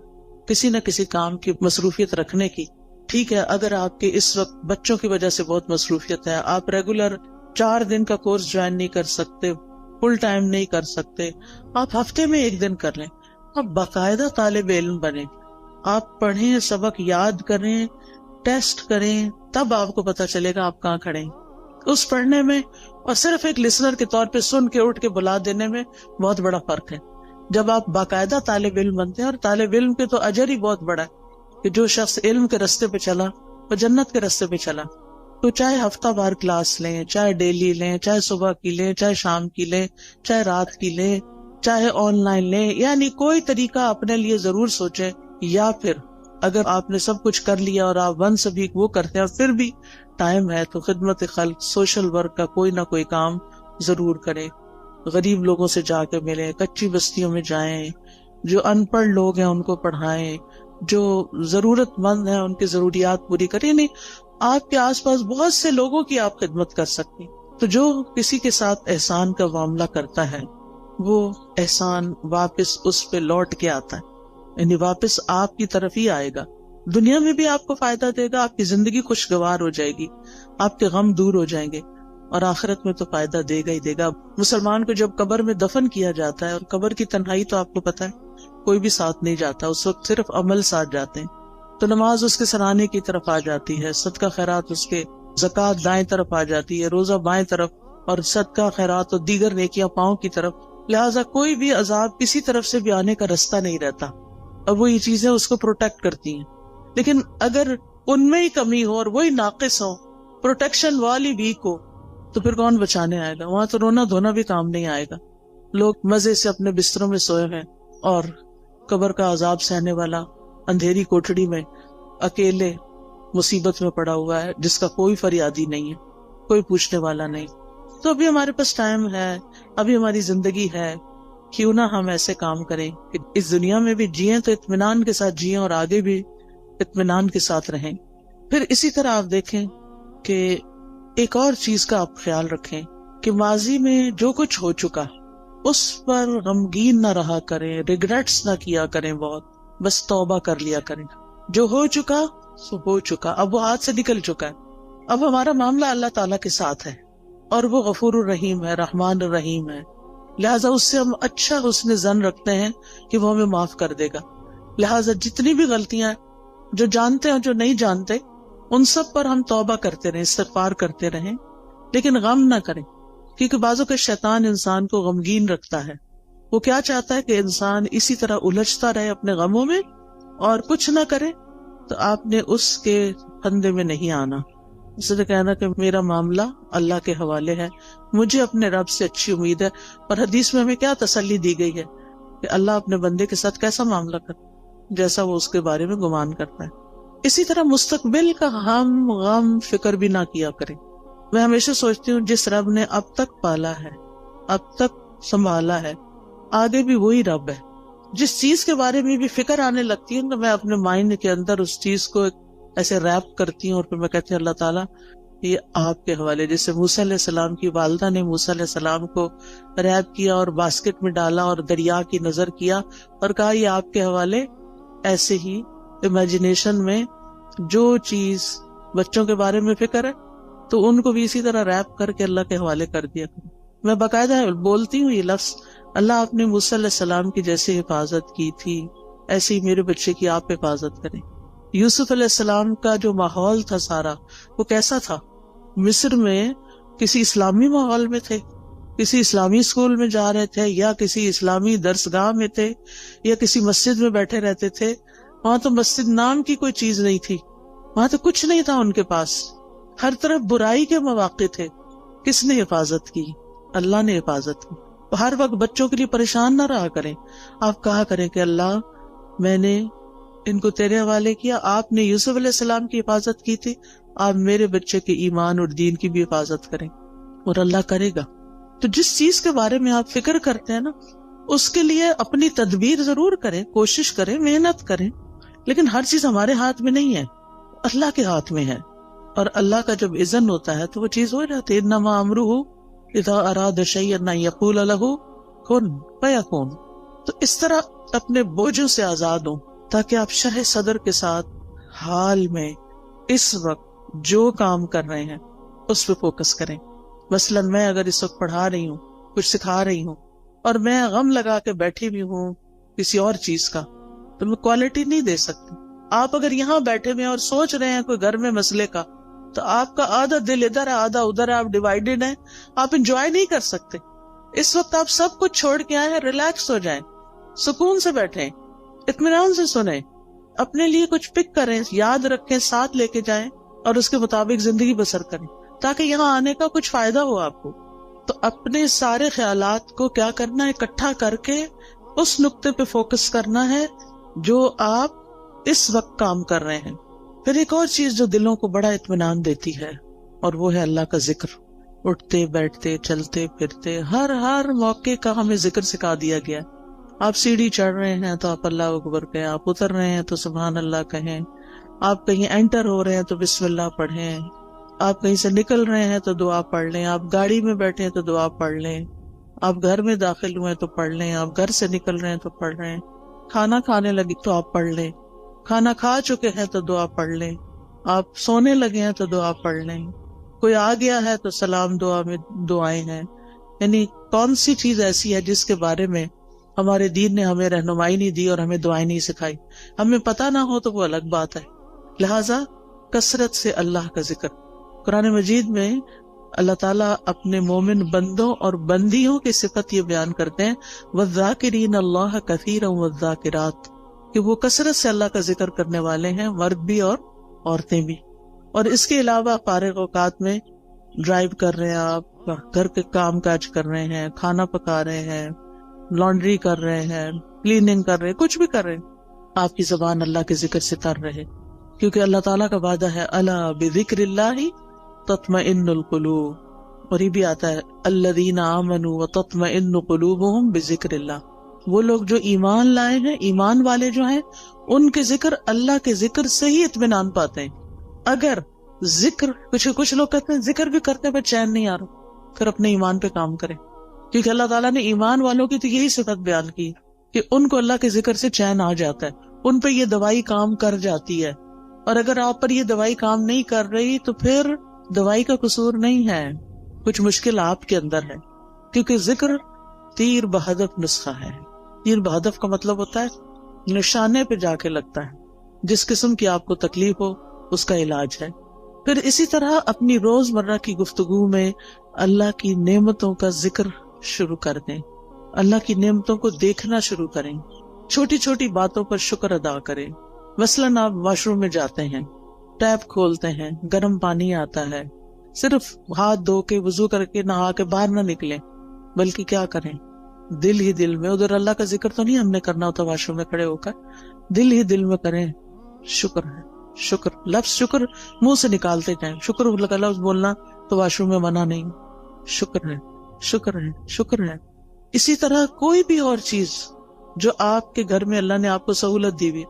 کسی نہ کسی کام کی مصروفیت رکھنے کی. ٹھیک ہے اگر آپ کے اس وقت بچوں کی وجہ سے بہت مصروفیت ہے، آپ ریگولر 4 دن کا کورس جوائن نہیں کر سکتے، فل ٹائم نہیں کر سکتے، آپ ہفتے میں 1 دن کر لیں. آپ باقاعدہ طالب علم بنیں، آپ پڑھیں، سبق یاد کریں، ٹیسٹ کریں، تب آپ کو پتا چلے گا آپ کہاں کھڑے ہیں. اس پڑھنے میں اور صرف ایک لسنر کے طور پہ سن کے اٹھ کے بلا دینے میں بہت بڑا فرق ہے. جب آپ باقاعدہ طالب علم بنتے ہیں، اور طالب علم کے تو اجر ہی بہت بڑا ہے کہ جو شخص علم کے راستے پہ چلا وہ جنت کے راستے پہ چلا. تو چاہے ہفتہ وار کلاس لیں، چاہے ڈیلی لیں، چاہے صبح کی لیں، چاہے شام کی لیں، چاہے رات کی لیں، چاہے آن لائن لیں، یعنی کوئی طریقہ اپنے لیے ضرور سوچیں. یا پھر اگر آپ نے سب کچھ کر لیا اور آپ ونس ویک وہ کرتے ہیں اور پھر بھی ٹائم ہے تو خدمت خلق، سوشل ورک کا کوئی نہ کوئی کام ضرور کریں. غریب لوگوں سے جا کے ملیں، کچی بستیوں میں جائیں، جو ان پڑھ لوگ ہیں ان کو پڑھائیں، جو ضرورت مند ہیں ان کی ضروریات پوری کریں. نہیں آپ کے آس پاس بہت سے لوگوں کی آپ خدمت کر سکتے ہیں. تو جو کسی کے ساتھ احسان کا معاملہ کرتا ہے وہ احسان واپس اس پہ لوٹ کے آتا ہے، یعنی واپس آپ کی طرف ہی آئے گا. دنیا میں بھی آپ کو فائدہ دے گا، آپ کی زندگی خوشگوار ہو جائے گی، آپ کے غم دور ہو جائیں گے، اور آخرت میں تو فائدہ دے گا ہی دے گا. مسلمان کو جب قبر میں دفن کیا جاتا ہے، اور قبر کی تنہائی تو آپ کو پتہ ہے کوئی بھی ساتھ نہیں جاتا، اس وقت صرف عمل ساتھ جاتے ہیں. تو نماز اس کے سرانے کی طرف آ جاتی ہے، صدقہ خیرات اس کے، زکوٰۃ دائیں طرف آ جاتی ہے، روزہ بائیں طرف، اور صدقہ خیرات اور دیگر نیکیاں پاؤں کی طرف. لہٰذا کوئی بھی عذاب کسی طرف سے بھی آنے کا رستہ نہیں رہتا، اور وہ یہ چیزیں اس کو پروٹیکٹ کرتی ہیں. لیکن اگر ان میں ہی کمی ہو اور وہی ناقص ہو، پروٹیکشن والی ویک ہو، تو پھر کون بچانے آئے گا؟ وہاں تو رونا دھونا بھی کام نہیں آئے گا. لوگ مزے سے اپنے بستروں میں سوئے ہیں، اور قبر کا عذاب سہنے والا اندھیری کوٹڑی میں اکیلے مصیبت میں پڑا ہوا ہے، جس کا کوئی فریادی نہیں ہے، کوئی پوچھنے والا نہیں. تو ابھی ہمارے پاس ٹائم ہے، ابھی ہماری زندگی ہے، کیوں نہ ہم ایسے کام کریں کہ اس دنیا میں بھی جئیں تو اطمینان کے ساتھ جئیں، اور آگے بھی اطمینان کے ساتھ رہیں. پھر اسی طرح آپ دیکھیں کہ ایک اور چیز کا آپ خیال رکھیں کہ ماضی میں جو کچھ ہو چکا اس پر غمگین نہ رہا کریں، ریگریٹس نہ کیا کریں بہت، بس توبہ کر لیا کریں. جو ہو چکا سو ہو چکا، اب وہ ہاتھ سے نکل چکا ہے. اب ہمارا معاملہ اللہ تعالیٰ کے ساتھ ہے، اور وہ غفور الرحیم ہے، رحمان الرحیم ہے. لہٰذا اس سے ہم اچھا حسن ظن رکھتے ہیں کہ وہ ہمیں معاف کر دے گا. لہٰذا جتنی بھی غلطیاں جو جانتے ہیں جو نہیں جانتے، ان سب پر ہم توبہ کرتے رہیں، استغفار کرتے رہیں، لیکن غم نہ کریں، کیونکہ بعضوں کے شیطان انسان کو غمگین رکھتا ہے. وہ کیا چاہتا ہے کہ انسان اسی طرح الجھتا رہے اپنے غموں میں اور کچھ نہ کرے. تو آپ نے اس کے پھندے میں نہیں آنا، اس نے کہنا کہ میرا معاملہ اللہ کے حوالے ہے، مجھے اپنے رب سے اچھی امید ہے. اور حدیث میں ہمیں کیا تسلی دی گئی ہے کہ اللہ اپنے بندے کے ساتھ کیسا معاملہ کرتا ہے، جیسا وہ اس کے بارے میں گمان کرتا ہے. اسی طرح مستقبل کا ہم غم فکر بھی نہ کیا کریں. میں ہمیشہ سوچتی ہوں جس رب نے اب تک پالا ہے، اب تک سنبھالا ہے، آگے بھی وہی رب ہے. جس چیز کے بارے میں بھی فکر آنے لگتی ہے تو میں اپنے مائنڈ کے اندر اس چیز کو ایسے ریپ کرتی ہوں، اور پھر میں کہتی ہوں اللہ تعالیٰ یہ آپ کے حوالے. جیسے موسیٰ علیہ السلام کی والدہ نے موسیٰ علیہ السلام کو ریپ کیا اور باسکٹ میں ڈالا اور دریا کی نظر کیا اور کہا یہ آپ کے حوالے. ایسے ہی امیجنیشن میں جو چیز بچوں کے بارے میں فکر ہے تو ان کو بھی اسی طرح ریپ کر کے اللہ کے حوالے کر دیا کریں. میں باقاعدہ بولتی ہوں یہ لفظ، اللہ آپ نے موسیٰ علیہ السلام کی جیسے حفاظت کی تھی ایسے ہی میرے بچے کی آپ حفاظت کریں. یوسف علیہ السلام کا جو ماحول تھا سارا وہ کیسا تھا؟ مصر میں کسی اسلامی ماحول میں تھے، کسی اسلامی اسکول میں جا رہے تھے، یا کسی اسلامی درسگاہ میں تھے، یا کسی مسجد میں بیٹھے رہتے تھے. وہاں تو مسجد نام کی کوئی چیز نہیں تھی، وہاں تو کچھ نہیں تھا ان کے پاس، ہر طرف برائی کے مواقع تھے. کس نے حفاظت کی؟ اللہ نے حفاظت کی. ہر وقت بچوں کے لیے پریشان نہ رہا کریں، آپ کہا کریں کہ اللہ میں نے ان کو تیرے حوالے کیا، آپ نے یوسف علیہ السلام کی حفاظت کی تھی، آپ میرے بچے کے ایمان اور دین کی بھی حفاظت کریں، اور اللہ کرے گا. تو جس چیز کے بارے میں آپ فکر کرتے ہیں نا اس کے لیے اپنی تدبیر ضرور کریں، کوشش کریں، محنت کریں، لیکن ہر چیز ہمارے ہاتھ میں نہیں ہے، اللہ کے ہاتھ میں ہے. اور اللہ کا جب اذن ہوتا ہے تو وہ چیز ہو جاتی ہے. انما امرہ اذا اراد شیئا ان یقول لہ کن فیکون. تو اس طرح اپنے بوجھوں سے آزاد ہوں تاکہ آپ شرح صدر کے ساتھ حال میں اس وقت جو کام کر رہے ہیں اس پہ فوکس کریں. مثلا میں اگر اس وقت پڑھا رہی ہوں، کچھ سکھا رہی ہوں، اور میں غم لگا کے بیٹھی بھی ہوں کسی اور چیز کا، تو میں کوالٹی نہیں دے سکتی. آپ اگر یہاں بیٹھے ہوئے اور سوچ رہے ہیں کوئی گھر میں مسئلے کا، تو آپ کا آدھا دل ادھر ہے آدھا ادھر ہے، آپ ڈیوائیڈڈ ہیں، آپ انجوائے نہیں کر سکتے. اس وقت آپ سب کچھ چھوڑ کے آئے ہیں، ریلیکس ہو جائیں، سکون سے بیٹھیں، اطمینان سے سنیں، اپنے لیے کچھ پک کریں، یاد رکھیں، ساتھ لے کے جائیں اور اس کے مطابق زندگی بسر کریں تاکہ یہاں آنے کا کچھ فائدہ ہو آپ کو. تو اپنے سارے خیالات کو کیا کرنا ہے، اکٹھا کر کے اس نقطے پہ فوکس کرنا ہے جو آپ اس وقت کام کر رہے ہیں. پھر ایک اور چیز جو دلوں کو بڑا اطمینان دیتی ہے اور وہ ہے اللہ کا ذکر. اٹھتے بیٹھتے چلتے پھرتے ہر موقع کا ہمیں ذکر سکھا دیا گیا. آپ سیڑھی چڑھ رہے ہیں تو آپ اللہ اکبر کہیں، آپ اتر رہے ہیں تو سبحان اللہ کہیں، آپ کہیں انٹر ہو رہے ہیں تو بسم اللہ پڑھیں، آپ کہیں سے نکل رہے ہیں تو دعا پڑھ لیں، آپ گاڑی میں بیٹھے ہیں تو دعا پڑھ لیں، آپ گھر میں داخل ہوئے تو پڑھ لیں، آپ گھر سے نکل رہے ہیں تو پڑھ رہے ہیں، کھانا کھانے لگے تو آپ پڑھ لیں، کھانا کھا چکے ہیں تو دعا پڑھ لیں، آپ سونے لگے ہیں تو دعا پڑھ لیں، کوئی آ گیا ہے تو سلام دعا میں دعائیں ہیں۔ یعنی کون سی چیز ایسی ہے جس کے بارے میں ہمارے دین نے ہمیں رہنمائی نہیں دی اور ہمیں دعائیں نہیں سکھائی؟ ہمیں پتہ نہ ہو تو وہ الگ بات ہے، لہٰذا کثرت سے اللہ کا ذکر۔ قرآن مجید میں اللہ تعالیٰ اپنے مومن بندوں اور بندیوں کی صفت یہ بیان کرتے ہیں وَالذَّاكِرِينَ اللَّهَ كَثِيرًا وَالذَّاكِرَاتِ، کہ وہ کثرت سے اللہ کا ذکر کرنے والے ہیں، مرد بھی اور عورتیں بھی۔ اور اس کے علاوہ فارغ اوقات میں ڈرائیو کر رہے ہیں، آپ گھر کے کام کاج کر رہے ہیں، کھانا پکا رہے ہیں، لانڈری کر رہے ہیں، کلیننگ کر رہے ہیں، کچھ بھی کر رہے ہیں، آپ کی زبان اللہ کے ذکر سے تر رہے، کیونکہ اللہ تعالیٰ کا وعدہ ہے الا بذکر اللہ تطمئن القلوب، اور یہ بھی آتا ہے الذین آمنوا وتطمئن قلوبہم بذکر اللہ، وہ لوگ جو ایمان لائے ہیں، ایمان والے جو ہیں، ان کے ذکر، اللہ کے ذکر سے ہی اطمینان پاتے ہیں۔ اگر ذکر، کچھ لوگ کہتے ہیں ذکر بھی کرتے پر چین نہیں آ رہا، پھر اپنے ایمان پہ کام کریں، کیونکہ اللہ تعالیٰ نے ایمان والوں کی تو یہی صفت بیان کی کہ ان کو اللہ کے ذکر سے چین آ جاتا ہے، ان پہ یہ دوائی کام کر جاتی ہے۔ اور اگر آپ پر یہ دوائی کام نہیں کر رہی تو پھر دوائی کا قصور نہیں ہے، کچھ مشکل آپ کے اندر ہے، کیونکہ ذکر تیر بہدف نسخہ ہے۔ تیر بہدف کا مطلب ہوتا ہے نشانے پہ جا کے لگتا ہے، جس قسم کی آپ کو تکلیف ہو اس کا علاج ہے۔ پھر اسی طرح اپنی روز مرہ کی گفتگو میں اللہ کی نعمتوں کا ذکر شروع کر دیں، اللہ کی نعمتوں کو دیکھنا شروع کریں، چھوٹی چھوٹی باتوں پر شکر ادا کریں۔ مثلاً آپ واش روم میں جاتے ہیں، ٹیپ کھولتے ہیں، گرم پانی آتا ہے، صرف ہاتھ دھو کے وضو کر کے نہا کے باہر نہ نکلیں، بلکہ کیا کریں، دل ہی دل میں، ادھر اللہ کا ذکر تو نہیں ہم نے کرنا ہوتا واش روم میں کھڑے ہو کر، دل ہی دل میں کریں شکر ہے، شکر، لفظ شکر منہ سے نکالتے جائیں، شکر کا لفظ بولنا تو واش روم میں منع نہیں، شکر ہے، شکر ہے، شکر ہے۔ اسی طرح کوئی بھی اور چیز جو آپ کے گھر میں اللہ نے آپ کو سہولت دی ہوئی،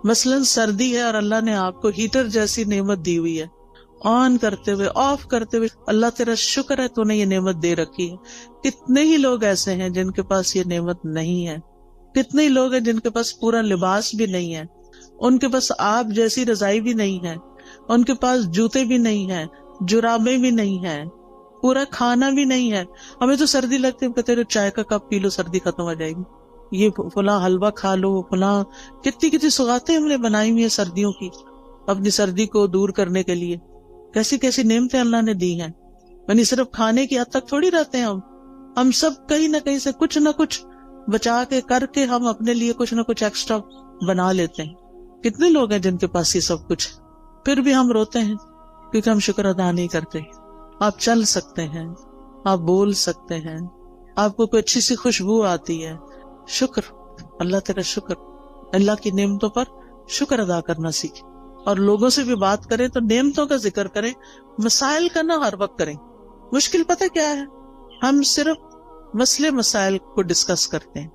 مثلاً سردی ہے اور اللہ نے آپ کو ہیٹر جیسی نعمت دی ہوئی ہے، آن کرتے ہوئے آف کرتے ہوئے اللہ تیرا شکر ہے تو نے یہ نعمت دے رکھی ہے۔ کتنے ہی لوگ ایسے ہیں جن کے پاس یہ نعمت نہیں ہے، کتنے ہی لوگ ہیں جن کے پاس پورا لباس بھی نہیں ہے، ان کے پاس آپ جیسی رضائی بھی نہیں ہے، ان کے پاس جوتے بھی نہیں ہیں، جرابیں بھی نہیں ہیں، پورا کھانا بھی نہیں ہے۔ ہمیں تو سردی لگتی ہے، کہتے ہیں چائے کا کپ پی لو سردی ختم ہو جائے گی، یہ فلاں حلوہ کھا لو، فلاں کتنی سوغاتیں ہم نے بنائی ہوئی ہیں سردیوں کی اپنی سردی کو دور کرنے کے لیے، کیسی کیسی نعمتیں اللہ نے دی ہیں۔ یعنی صرف کھانے کی حد تک تھوڑی رہتے ہیں ہم سب کہیں نہ کہیں سے کچھ نہ کچھ بچا کے کر کے ہم اپنے لیے کچھ نہ کچھ ایکسٹرا بنا لیتے ہیں۔ کتنے لوگ ہیں جن کے پاس یہ سب کچھ، پھر بھی ہم روتے ہیں کیونکہ ہم شکر ادا نہیں کرتے۔ آپ چل سکتے ہیں، آپ بول سکتے ہیں، آپ کو کوئی اچھی سی خوشبو آتی ہے، شکر، اللہ تیرا شکر۔ اللہ کی نعمتوں پر شکر ادا کرنا سیکھیں، اور لوگوں سے بھی بات کریں تو نعمتوں کا ذکر کریں، مسائل کا نہ ہر وقت کریں۔ مشکل پتہ کیا ہے، ہم صرف مسائل کو ڈسکس کرتے ہیں،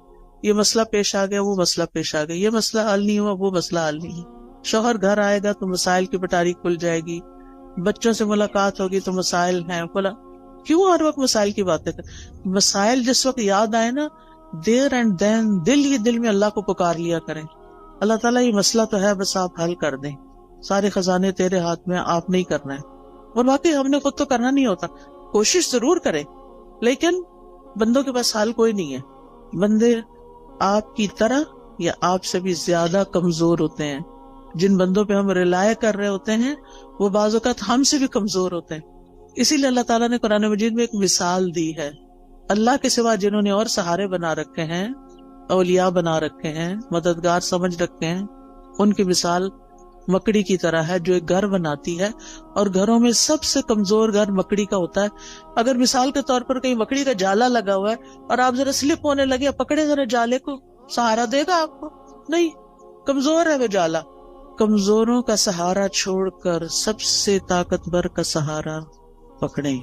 یہ مسئلہ پیش آ گیا، وہ مسئلہ پیش آ گیا، یہ مسئلہ حل نہیں ہوا، وہ مسئلہ حل نہیں ہے۔ شوہر گھر آئے گا تو مسائل کی پٹاری کھل جائے گی، بچوں سے ملاقات ہوگی تو مسائل ہیں، کیوں ہر وقت مسائل کی باتیں کریں؟ مسائل جس وقت یاد آئے نا، دیر اینڈ دین دل ہی دل میں اللہ کو پکار لیا کریں، اللہ تعالیٰ یہ مسئلہ تو ہے، بس آپ حل کر دیں، سارے خزانے تیرے ہاتھ میں، آپ نہیں کرنا ہے۔ اور واقعی ہم نے خود تو کرنا نہیں ہوتا، کوشش ضرور کریں، لیکن بندوں کے پاس حل کوئی نہیں ہے۔ بندے آپ کی طرح یا آپ سے بھی زیادہ کمزور ہوتے ہیں، جن بندوں پہ ہم ریلائے کر رہے ہوتے ہیں وہ بعض اوقات ہم سے بھی کمزور ہوتے ہیں۔ اسی لیے اللہ تعالیٰ نے قرآن مجید میں ایک مثال دی ہے، اللہ کے سوا جنہوں نے اور سہارے بنا رکھے ہیں، اولیاء بنا رکھے ہیں، مددگار سمجھ رکھے ہیں، ان کی مثال مکڑی کی طرح ہے جو ایک گھر بناتی ہے، اور گھروں میں سب سے کمزور گھر مکڑی کا ہوتا ہے۔ اگر مثال کے طور پر کہیں مکڑی کا جالا لگا ہوا ہے اور آپ ذرا سلپ ہونے لگے، پکڑے ذرا جالے کو، سہارا دے گا آپ کو؟ نہیں، کمزور ہے وہ جالا۔ کمزوروں کا سہارا چھوڑ کر سب سے طاقتور کا سہارا پکڑیں،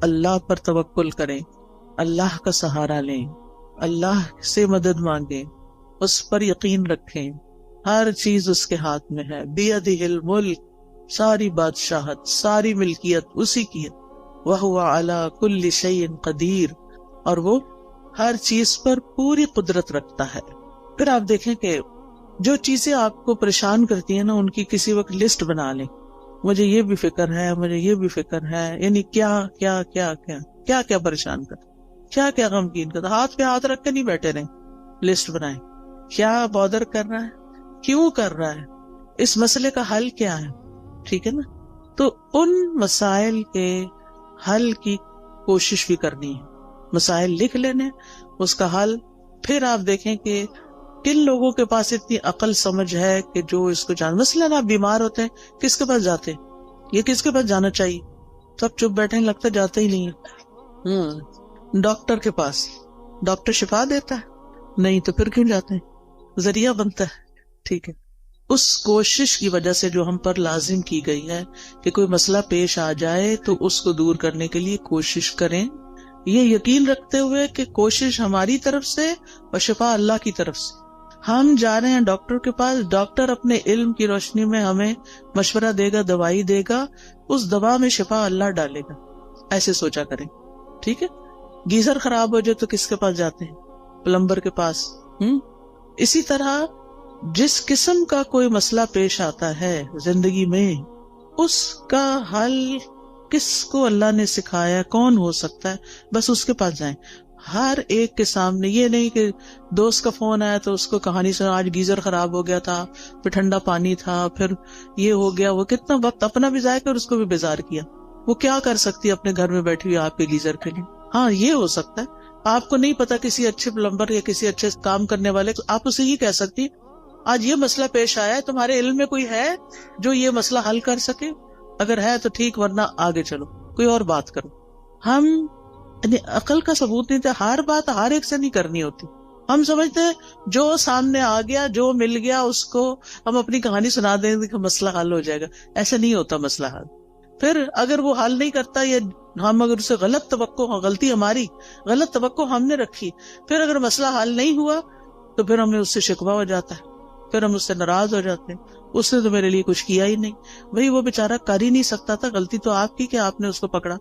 اللہ پر توکل کریں، اللہ کا سہارا لیں، اللہ سے مدد مانگیں، اس پر یقین رکھیں، ہر چیز اس کے ہاتھ میں ہے. بیدہ الملک، ساری بادشاہت، ساری ملکیت اسی کی ہے. وہو علی کل شیء قدیر، اور وہ ہر چیز پر پوری قدرت رکھتا ہے. پھر آپ دیکھیں کہ جو چیزیں آپ کو پریشان کرتی ہیں نا، ان کی کسی وقت لسٹ بنا لیں. مجھے یہ بھی فکر ہے، مجھے یہ بھی فکر ہے، یعنی کیا کیا کیا کیا کیا کیا پریشان کر، کیا کیا غمگین کر. ہاتھ پہ ہاتھ رکھ کے نہیں بیٹھے رہیں، لسٹ بنائیں. کیا بادر کر رہا ہے، کیوں کر رہا ہے، اس مسئلے کا حل کیا ہے. ٹھیک ہے نا. تو ان مسائل کے حل کی کوشش بھی کرنی ہے. مسائل لکھ لینے، اس کا حل. پھر آپ دیکھیں کہ کن لوگوں کے پاس اتنی عقل سمجھ ہے کہ جو اس کو جان. مثلاً آپ بیمار ہوتے ہیں، کس کے پاس جاتے ہیں؟ یہ کس کے پاس جانا چاہیے؟ سب چپ بیٹھے، لگتا جاتے ہی نہیں ہے. ڈاکٹر کے پاس. ڈاکٹر شفا دیتا ہے؟ نہیں. تو پھر کیوں جاتے ہیں؟ ذریعہ بنتا ہے. ٹھیک ہے. اس کوشش کی وجہ سے جو ہم پر لازم کی گئی ہے کہ کوئی مسئلہ پیش آ جائے تو اس کو دور کرنے کے لیے کوشش کریں، یہ یقین رکھتے ہوئے کہ کوشش ہماری طرف سے اور شفا اللہ کی طرف سے. ہم جا رہے ہیں ڈاکٹر کے پاس، ڈاکٹر اپنے علم کی روشنی میں ہمیں مشورہ دے گا، دوائی دے گا، اس دوا میں شفا اللہ ڈالے گا. ایسے سوچا کریں. ٹھیک ہے. گیزر خراب ہو جائے تو کس کے پاس جاتے ہیں؟ پلمبر کے پاس. اسی طرح جس قسم کا کوئی مسئلہ پیش آتا ہے زندگی میں، اس کا حل کس کو اللہ نے سکھایا، کون ہو سکتا ہے، بس اس کے پاس جائیں. ہر ایک کے سامنے. یہ نہیں کہ دوست کا فون آیا تو اس کو کہانی سنا، آج گیزر خراب ہو گیا تھا، پھر ٹھنڈا پانی تھا، پھر یہ ہو گیا. وہ کتنا وقت اپنا بھی ضائع کر اس کو بھی بیزار کیا. وہ کیا کر سکتی ہے اپنے گھر میں بیٹھی ہوئی آپ کے گیزر کے لیے؟ ہاں یہ ہو سکتا ہے. آپ کو نہیں پتا کسی اچھے پلمبر یا کسی اچھے کام کرنے والے، آپ اسے یہ کہہ سکتی آج یہ مسئلہ پیش آیا ہے، تمہارے علم میں کوئی ہے جو یہ مسئلہ حل کر سکے؟ اگر ہے تو ٹھیک، ورنہ آگے چلو، کوئی اور بات کرو. ہم یعنی عقل کا ثبوت نہیں تھا. ہر بات ہر ایک سے نہیں کرنی ہوتی. ہم سمجھتے ہیں جو سامنے آ گیا، جو مل گیا، اس کو ہم اپنی کہانی سنا دیں گے کہ مسئلہ حل ہو جائے گا. ایسا نہیں ہوتا مسئلہ حل. پھر اگر وہ حل نہیں کرتا، یا ہم اگر اسے غلط توقع، غلطی ہماری، غلط توقع ہم نے رکھی، پھر اگر مسئلہ حل نہیں ہوا تو پھر ہمیں اس سے شکوہ ہو جاتا ہے، پھر ہم اس سے ناراض ہو جاتے ہیں. اس نے تو میرے لیے کچھ کیا ہی نہیں. بھئی وہ بیچارہ کر ہی نہیں سکتا تھا، غلطی تو آپ کی کہ آپ نے اس کو پکڑا.